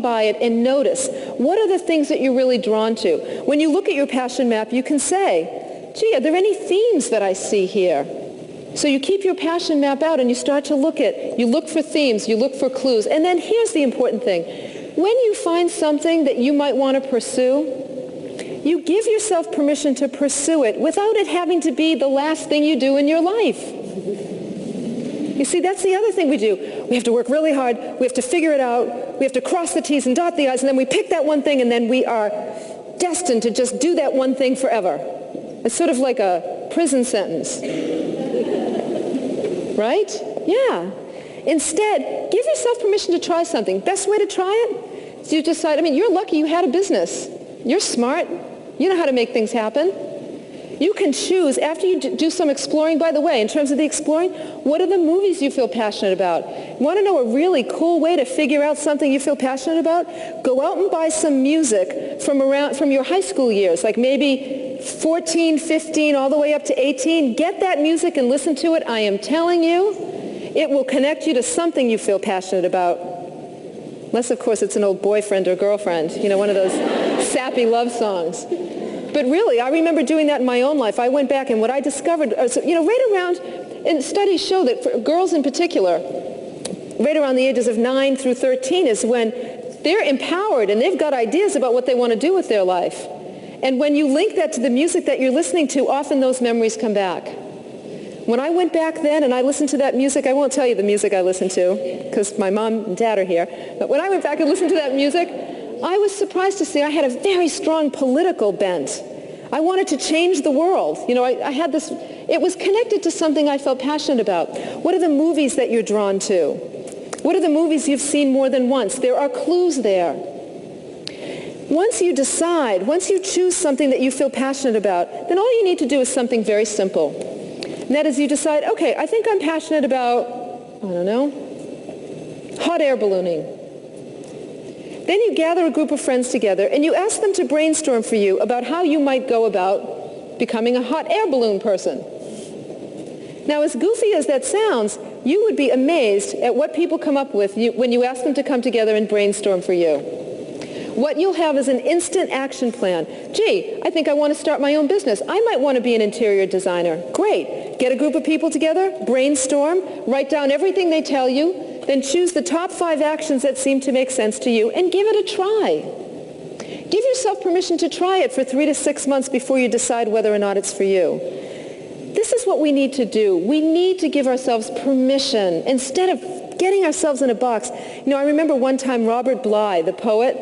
by it and notice, what are the things that you're really drawn to? When you look at your passion map, you can say, gee, are there any themes that I see here? So you keep your passion map out and you start to you look for themes, you look for clues. And then here's the important thing. When you find something that you might want to pursue, you give yourself permission to pursue it without it having to be the last thing you do in your life. You see, that's the other thing we do. We have to work really hard. We have to figure it out. We have to cross the T's and dot the I's, and then we pick that one thing, and then we are destined to just do that one thing forever. It's sort of like a prison sentence. Right? Yeah. Instead, give yourself permission to try something. Best way to try it is you decide, you're lucky you had a business. You're smart. You know how to make things happen. You can choose, after you do some exploring, by the way, in terms of the exploring, what are the movies you feel passionate about? Want to know a really cool way to figure out something you feel passionate about? Go out and buy some music from your high school years, like maybe 14, 15, all the way up to 18. Get that music and listen to it. I am telling you, it will connect you to something you feel passionate about. Unless, of course, it's an old boyfriend or girlfriend, one of those sappy love songs. But really, I remember doing that in my own life. I went back, and what I discovered, right around, and studies show that for girls in particular, right around the ages of 9 through 13 is when they're empowered and they've got ideas about what they want to do with their life. And when you link that to the music that you're listening to, often those memories come back. When I went back then and I listened to that music, I won't tell you the music I listened to because my mom and dad are here, but when I went back and listened to that music, I was surprised to see I had a very strong political bent. I wanted to change the world. I had this, it was connected to something I felt passionate about. What are the movies that you're drawn to? What are the movies you've seen more than once? There are clues there. Once you decide, once you choose something that you feel passionate about, then all you need to do is something very simple. And that is you decide, okay, I think I'm passionate about, hot air ballooning. Then you gather a group of friends together and you ask them to brainstorm for you about how you might go about becoming a hot air balloon person. Now, as goofy as that sounds, you would be amazed at what people come up with when you ask them to come together and brainstorm for you. What you'll have is an instant action plan. Gee, I think I want to start my own business. I might want to be an interior designer. Great. Get a group of people together, brainstorm, write down everything they tell you, then choose the top 5 actions that seem to make sense to you and give it a try. Give yourself permission to try it for 3 to 6 months before you decide whether or not it's for you. This is what we need to do. We need to give ourselves permission instead of getting ourselves in a box. I remember one time Robert Bly, the poet,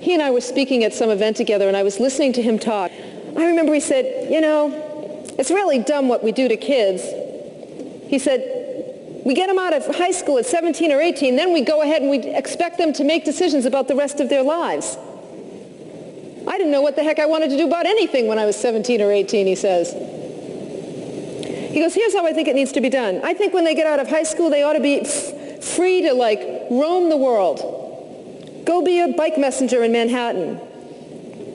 he and I were speaking at some event together and I was listening to him talk. I remember he said, it's really dumb what we do to kids. He said, we get them out of high school at 17 or 18, then we go ahead and we expect them to make decisions about the rest of their lives. I didn't know what the heck I wanted to do about anything when I was 17 or 18, he says. He goes, here's how I think it needs to be done. I think when they get out of high school, they ought to be free to roam the world. Go be a bike messenger in Manhattan.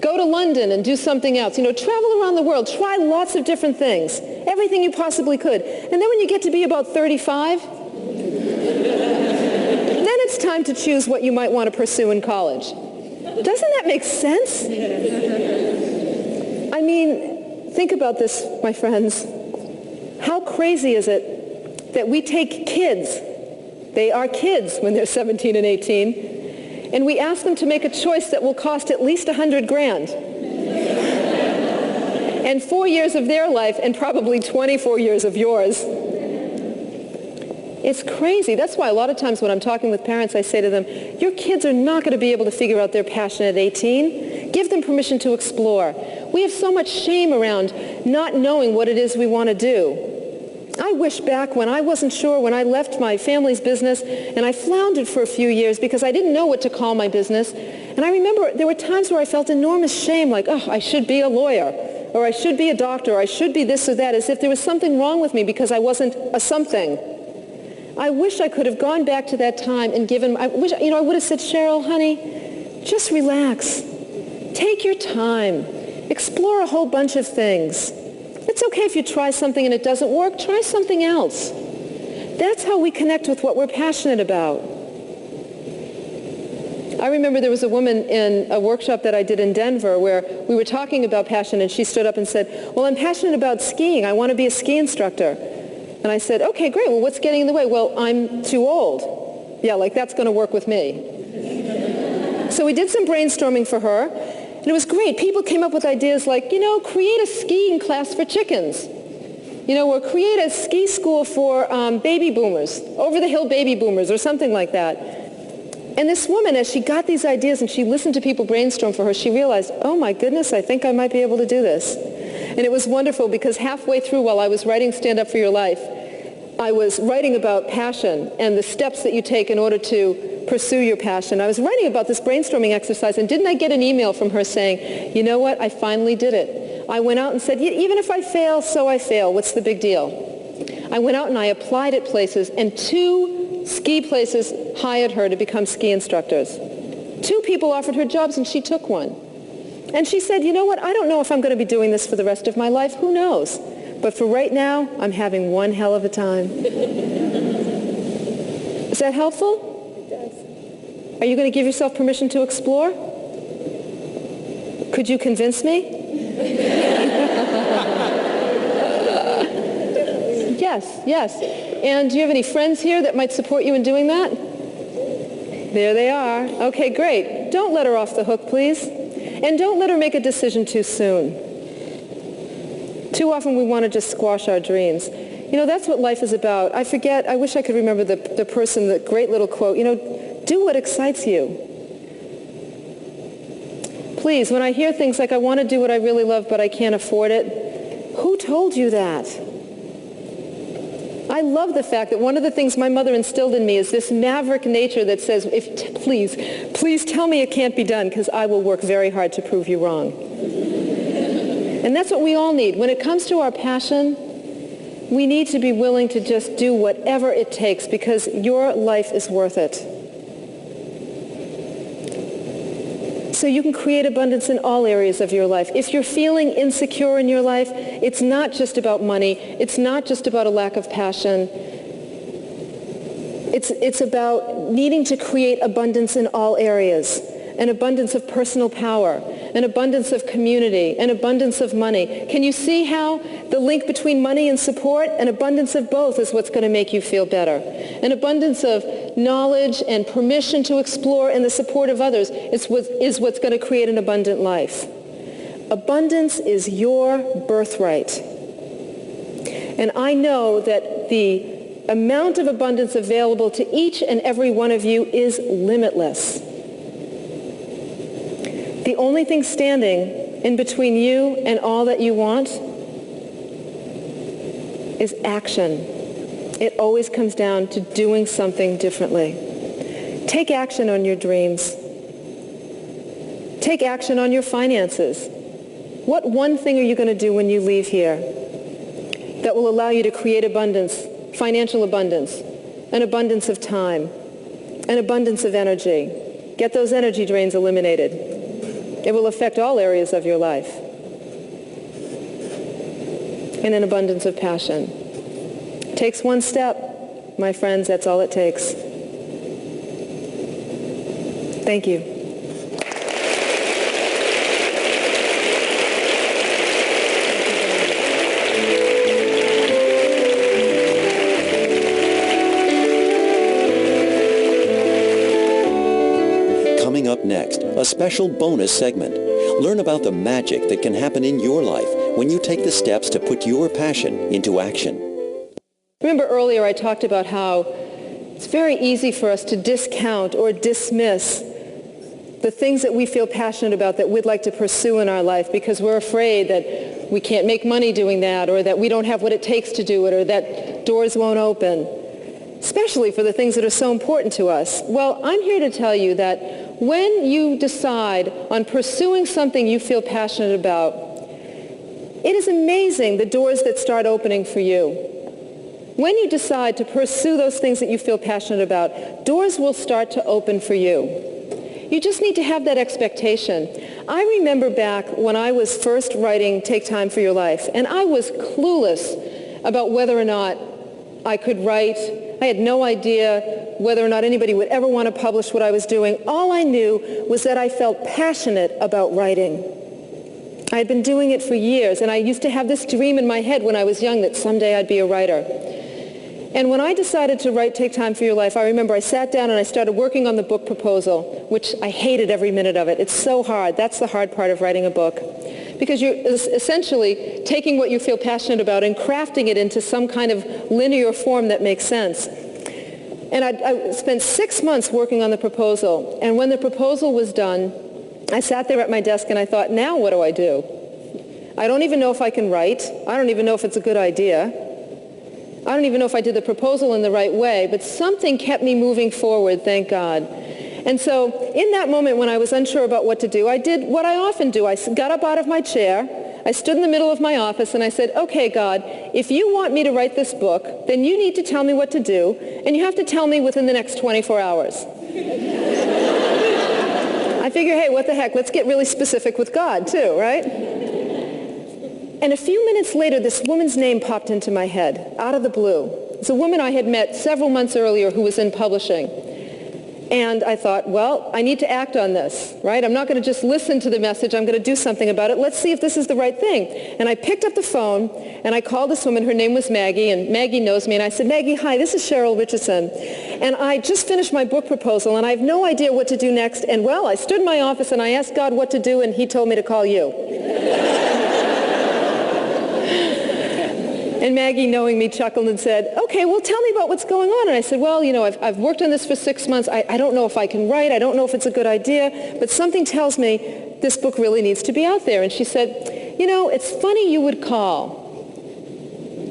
Go to London and do something else. Travel around the world. Try lots of different things. Everything you possibly could. And then when you get to be about 35, then it's time to choose what you might want to pursue in college. Doesn't that make sense? Think about this, my friends. How crazy is it that we take kids, they are kids when they're 17 and 18, and we ask them to make a choice that will cost at least $100,000. And 4 years of their life and probably 24 years of yours. It's crazy. That's why a lot of times when I'm talking with parents, I say to them, your kids are not going to be able to figure out their passion at 18. Give them permission to explore. We have so much shame around not knowing what it is we want to do. I wish back when I wasn't sure, when I left my family's business, and I floundered for a few years because I didn't know what to call my business. And I remember there were times where I felt enormous shame, like, oh, I should be a lawyer, or I should be a doctor, or I should be this or that, as if there was something wrong with me because I wasn't a something. I wish I could have gone back to that time and given, I would have said, Cheryl, honey, just relax. Take your time. Explore a whole bunch of things. It's okay if you try something and it doesn't work. Try something else. That's how we connect with what we're passionate about. I remember there was a woman in a workshop that I did in Denver where we were talking about passion, and she stood up and said, well, I'm passionate about skiing. I want to be a ski instructor. And I said, okay, great. Well, what's getting in the way? Well, I'm too old. Yeah, like that's going to work with me. So we did some brainstorming for her, and it was great. People came up with ideas like, create a skiing class for chickens. Or create a ski school for baby boomers, over-the-hill baby boomers, or something like that. And this woman, as she got these ideas and she listened to people brainstorm for her, she realized, oh my goodness, I think I might be able to do this. And it was wonderful because halfway through, while I was writing Stand Up for Your Life, I was writing about passion and the steps that you take in order to pursue your passion. I was writing about this brainstorming exercise, and didn't I get an email from her saying, you know what, I finally did it. I went out and said, even if I fail, so I fail. What's the big deal? I went out and I applied at places, and 2 ski places hired her to become ski instructors. 2 people offered her jobs, and she took one. And she said, you know what, I don't know if I'm going to be doing this for the rest of my life. Who knows? But for right now, I'm having one hell of a time. Is that helpful? It does. Are you going to give yourself permission to explore? Could you convince me? Yes. And do you have any friends here that might support you in doing that? There they are. Okay, great. Don't let her off the hook, please. And don't let her make a decision too soon. Too often we want to just squash our dreams. That's what life is about. I wish I could remember the person, the great little quote, do what excites you. Please, when I hear things like, I want to do what I really love, but I can't afford it, who told you that? I love the fact that one of the things my mother instilled in me is this maverick nature that says, please tell me it can't be done, because I will work very hard to prove you wrong. And that's what we all need. When it comes to our passion, we need to be willing to just do whatever it takes, because your life is worth it. So you can create abundance in all areas of your life. If you're feeling insecure in your life, it's not just about money. It's not just about a lack of passion. It's about needing to create abundance in all areas. An abundance of personal power, an abundance of community, an abundance of money. Can you see how the link between money and support? An abundance of both is what's going to make you feel better. An abundance of knowledge and permission to explore and the support of others is what's going to create an abundant life. Abundance is your birthright. And I know that the amount of abundance available to each and every one of you is limitless. The only thing standing in between you and all that you want is action. It always comes down to doing something differently. Take action on your dreams. Take action on your finances. What one thing are you going to do when you leave here that will allow you to create abundance, financial abundance, an abundance of time, an abundance of energy? Get those energy drains eliminated. It will affect all areas of your life. And an abundance of passion. Takes one step, my friends, that's all it takes. Thank you. Coming up next, a special bonus segment. Learn about the magic that can happen in your life when you take the steps to put your passion into action. Remember earlier I talked about how it's very easy for us to discount or dismiss the things that we feel passionate about that we'd like to pursue in our life because we're afraid that we can't make money doing that, or that we don't have what it takes to do it, or that doors won't open, especially for the things that are so important to us. Well, I'm here to tell you that when you decide on pursuing something you feel passionate about, it is amazing the doors that start opening for you. When you decide to pursue those things that you feel passionate about, doors will start to open for you. You just need to have that expectation. I remember back when I was first writing Take Time for Your Life, and I was clueless about whether or not I could write. I had no idea whether or not anybody would ever want to publish what I was doing. All I knew was that I felt passionate about writing. I had been doing it for years, and I used to have this dream in my head when I was young that someday I'd be a writer. And when I decided to write Take Time for Your Life, I remember I sat down and I started working on the book proposal, which I hated every minute of it. It's so hard. That's the hard part of writing a book. Because you're essentially taking what you feel passionate about and crafting it into some kind of linear form that makes sense. And I spent 6 months working on the proposal. And when the proposal was done, I sat there at my desk and I thought, now what do I do? I don't even know if I can write. I don't even know if it's a good idea. I don't even know if I did the proposal in the right way, but something kept me moving forward, thank God. And so in that moment when I was unsure about what to do, I did what I often do. I got up out of my chair, I stood in the middle of my office, and I said, okay, God, if you want me to write this book, then you need to tell me what to do, and you have to tell me within the next 24 hours. I figure, hey, what the heck, let's get really specific with God too, right? And a few minutes later, this woman's name popped into my head, out of the blue. It's a woman I had met several months earlier who was in publishing. And I thought, well, I need to act on this, right? I'm not going to just listen to the message. I'm going to do something about it. Let's see if this is the right thing. And I picked up the phone, and I called this woman. Her name was Maggie, and Maggie knows me. And I said, Maggie, hi, this is Cheryl Richardson. And I just finished my book proposal, and I have no idea what to do next. And, well, I stood in my office, and I asked God what to do, and he told me to call you. And Maggie, knowing me, chuckled and said, okay, well, tell me about what's going on. And I said, well, you know, I've worked on this for 6 months. I don't know if I can write. I don't know if it's a good idea. But something tells me this book really needs to be out there. And she said, you know, it's funny you would call.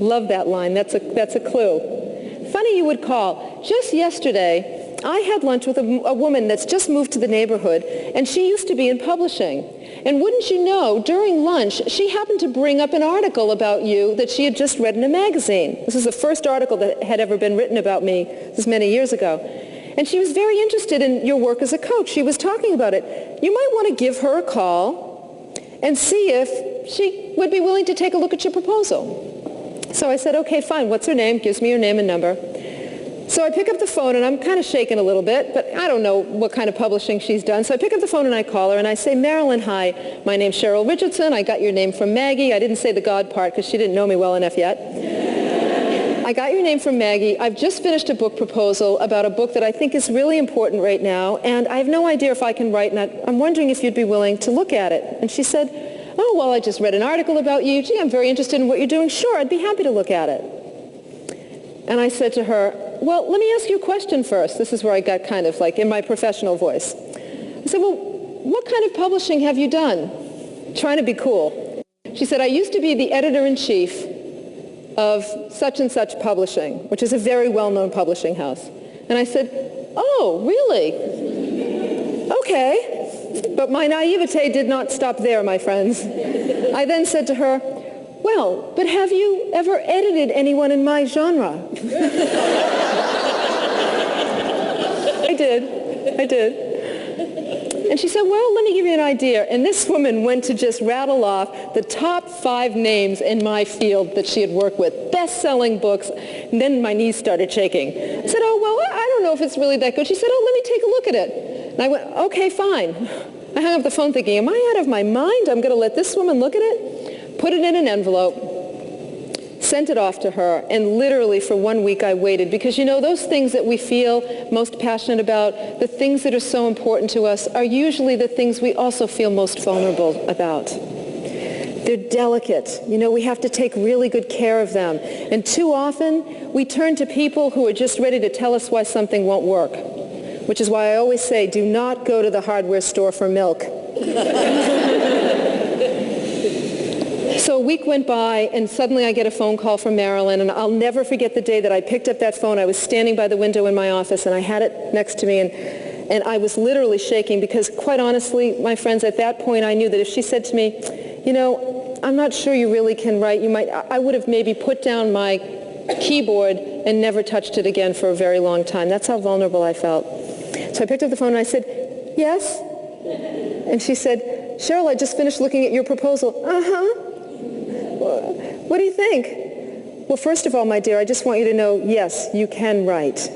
Love that line. That's a clue. Funny you would call. Just yesterday, I had lunch with a woman that's just moved to the neighborhood, and she used to be in publishing. And wouldn't you know, during lunch, she happened to bring up an article about you that she had just read in a magazine. This is the first article that had ever been written about me. This was many years ago. And she was very interested in your work as a coach. She was talking about it. You might want to give her a call and see if she would be willing to take a look at your proposal. So I said, okay, fine. What's her name? Gives me her name and number. So I pick up the phone, and I'm kind of shaking a little bit, but I don't know what kind of publishing she's done. So I pick up the phone, and I call her, and I say, Marilyn, hi. My name's Cheryl Richardson. I got your name from Maggie. I didn't say the God part because she didn't know me well enough yet. I got your name from Maggie. I've just finished a book proposal about a book that I think is really important right now, and I have no idea if I can write, and I'm wondering if you'd be willing to look at it. And she said, oh, well, I just read an article about you. Gee, I'm very interested in what you're doing. Sure, I'd be happy to look at it. And I said to her, well, let me ask you a question first. This is where I got kind of like in my professional voice. I said, well, what kind of publishing have you done? Trying to be cool. She said, I used to be the editor-in-chief of such and such publishing, which is a very well-known publishing house. And I said, oh, really? Okay. But my naivete did not stop there, my friends. I then said to her, well, but have you ever edited anyone in my genre? I did. And she said, well, let me give you an idea. And this woman went to just rattle off the top 5 names in my field that she had worked with, best-selling books. And then my knees started shaking. I said, oh, well, I don't know if it's really that good. She said, oh, let me take a look at it. And I went, okay, fine. I hung up the phone thinking, am I out of my mind? I'm going to let this woman look at it? Put it in an envelope. Sent it off to her, and literally for 1 week I waited, because you know, those things that we feel most passionate about, the things that are so important to us, are usually the things we also feel most vulnerable about. They're delicate. You know, we have to take really good care of them. And too often, we turn to people who are just ready to tell us why something won't work, which is why I always say, do not go to the hardware store for milk. So a week went by, and suddenly I get a phone call from Marilyn, and I'll never forget the day that I picked up that phone. I was standing by the window in my office, and I had it next to me, and I was literally shaking, because quite honestly, my friends, at that point I knew that if she said to me, you know, I'm not sure you really can write, I would have maybe put down my keyboard and never touched it again for a very long time. That's how vulnerable I felt. So I picked up the phone and I said, yes? And she said, Cheryl, I just finished looking at your proposal. Uh-huh. What do you think? Well, first of all, my dear, I just want you to know, yes, you can write.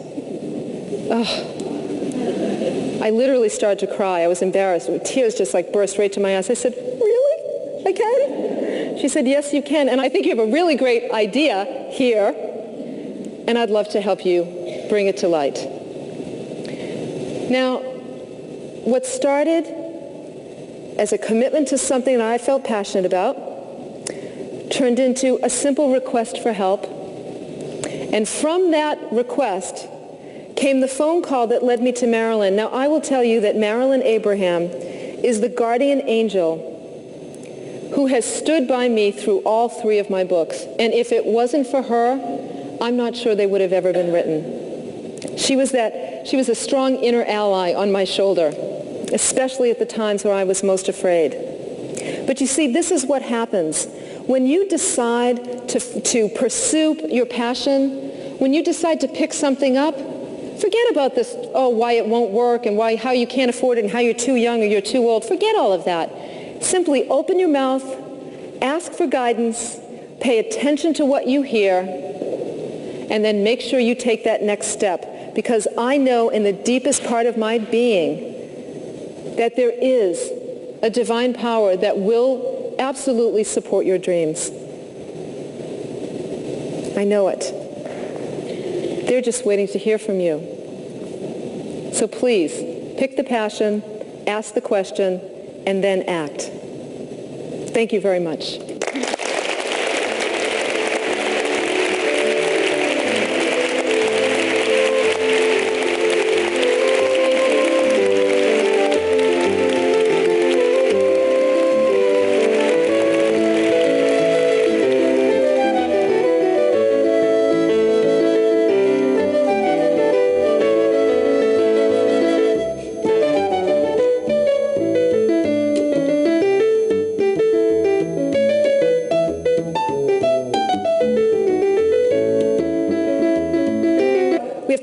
I literally started to cry. I was embarrassed. Tears just like burst right to my eyes. I said, really? I can? She said, yes, you can. And I think you have a really great idea here, and I'd love to help you bring it to light. Now, what started as a commitment to something that I felt passionate about turned into a simple request for help. And from that request came the phone call that led me to Marilyn. Now, I will tell you that Marilyn Abraham is the guardian angel who has stood by me through all 3 of my books. And if it wasn't for her, I'm not sure they would have ever been written. She was a strong inner ally on my shoulder, especially at the times where I was most afraid. But you see, this is what happens. When you decide to pursue your passion, when you decide to pick something up, forget about this, why it won't work and how you can't afford it and how you're too young or you're too old. Forget all of that. Simply open your mouth, ask for guidance, pay attention to what you hear, and then make sure you take that next step. Because I know in the deepest part of my being that there is a divine power that will absolutely support your dreams. I know it. They're just waiting to hear from you. So please, pick the passion, ask the question, and then act. Thank you very much.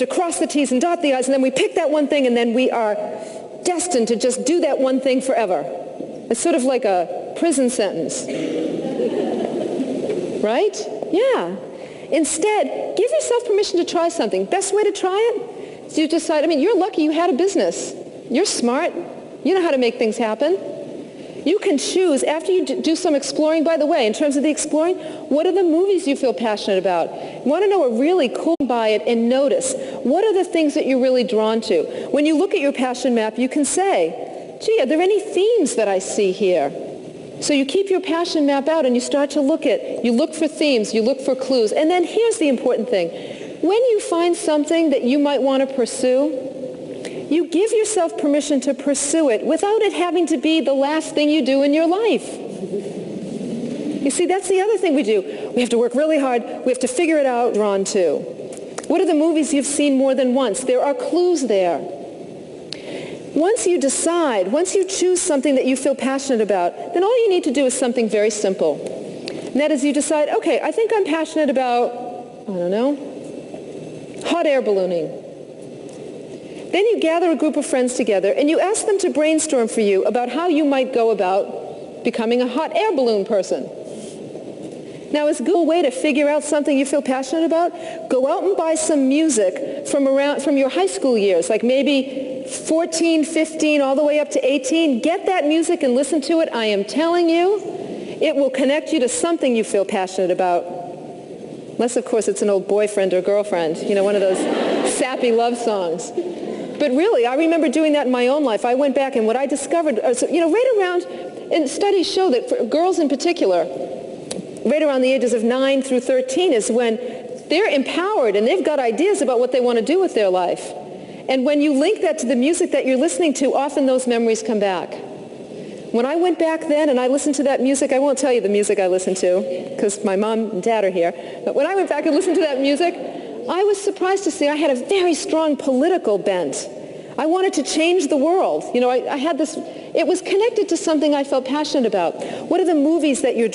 Cross the T's and dot the I's, and then we pick that one thing, and then we are destined to just do that one thing forever. It's sort of like a prison sentence. Right? Yeah. Instead, give yourself permission to try something. Best way to try it is you decide, you're lucky you had a business. You're smart. You know how to make things happen. You can choose, after you do some exploring, by the way, in terms of the exploring, what are the movies you feel passionate about? You want to know a really cool by it and notice, what are the things that you're really drawn to? When you look at your passion map, you can say, gee, are there any themes that I see here? So you keep your passion map out and you start to you look for themes, you look for clues. And then here's the important thing. When you find something that you might want to pursue, you give yourself permission to pursue it without it having to be the last thing you do in your life. You see, that's the other thing we do. We have to work really hard. We have to figure it out. Drawn to. What are the movies you've seen more than once? There are clues there. Once you decide, once you choose something that you feel passionate about, then all you need to do is something very simple. And that is you decide, okay, I think I'm passionate about, hot air ballooning. Then you gather a group of friends together and you ask them to brainstorm for you about how you might go about becoming a hot air balloon person. Now, is a good way to figure out something you feel passionate about? Go out and buy some music from your high school years, like maybe 14, 15, all the way up to 18. Get that music and listen to it. I am telling you, it will connect you to something you feel passionate about. Unless, of course, it's an old boyfriend or girlfriend, one of those sappy love songs. But really, I remember doing that in my own life. I went back and what I discovered, right around, and studies show that for girls in particular, right around the ages of 9 through 13 is when they're empowered and they've got ideas about what they want to do with their life. And when you link that to the music that you're listening to, often those memories come back. When I went back then and I listened to that music, I won't tell you the music I listened to because my mom and dad are here, but when I went back and listened to that music, I was surprised to see I had a very strong political bent. I wanted to change the world. I had this, it was connected to something I felt passionate about. What are the movies that you're